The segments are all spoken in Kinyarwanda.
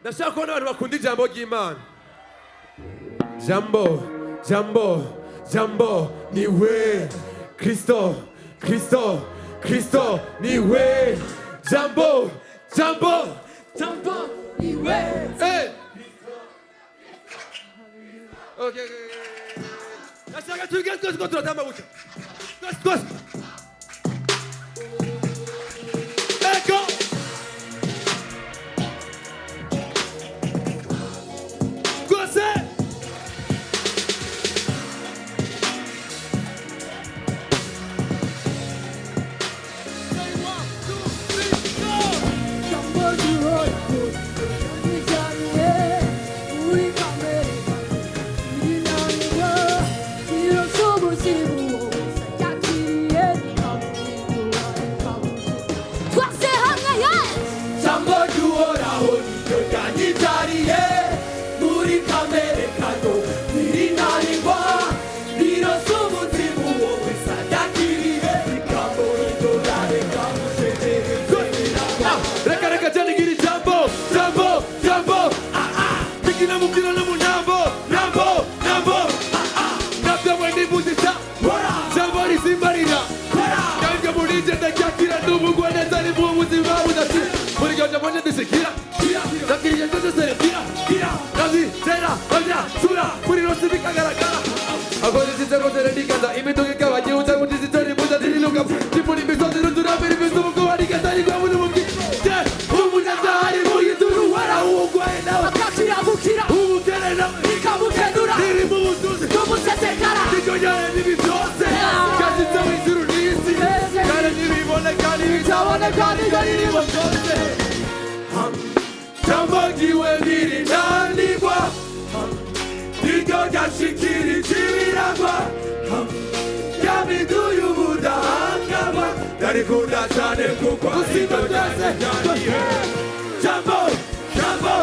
ndashaka kubona abantu bakunda ijambo ry'Imana. Jambo, jambo, jambo niwe Kristo, Kristo, Kristo niwe. Jambo, jambo, jambo niwe. Hey. Okay. Ndashaka tugeze twese turatamba gutya. Twese. Ego. Jambo jiwe lilinandikwa, nigogashikiri chibiragwa, yabiduyu budahangagwa, darikunda cyane kuko usito byose byaniye. Jambo, jambo,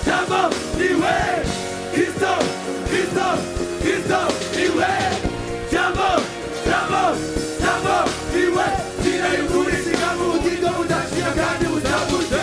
jambo niwe Kristo, Kristo, Kristo niwe. Jambo, jambo, jambo niwe. Tira yukuri sikamu ukigo udashira kandi uzabuze.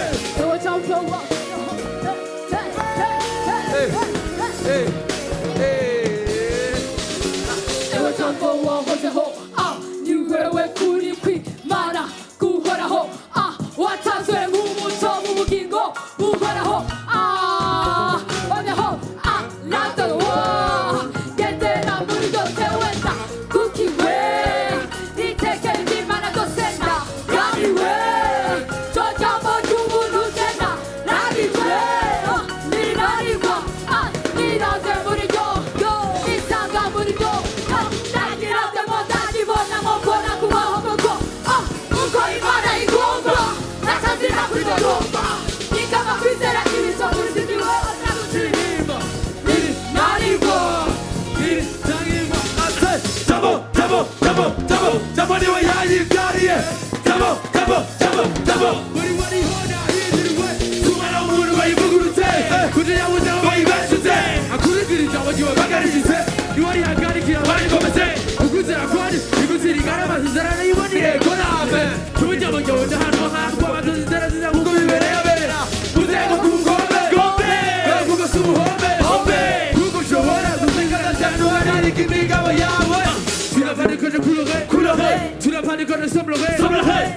Tu n'as pas de quoi semblerait.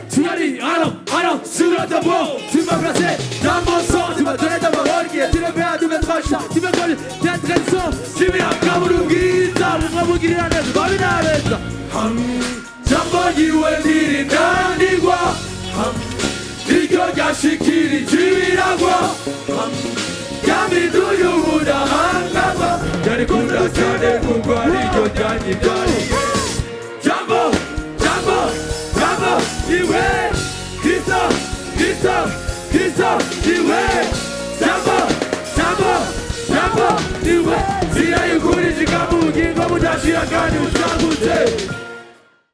Tu as dit alors, sur ta peau, tu m'as placé dans mon sang, tu m'as donné ta parole qui est une paire de mes tranches, tu me colles d'être son, tu m'as kaburugita, mukabugirira neza, babina neza. Jambo jiwe lilinandikwa, niryo ryashikiri chibiragwa, yabiduyu budahangagwa, yarikunda cyane kuko ariryo ryanyigariye. Jambo, jambo, jambo niwe Kristo, Kristo, Kristo niwe. Jambo, jambo, jambo niwe. Zira yukuri chikamu ubugingo budashira kandi buzabuze.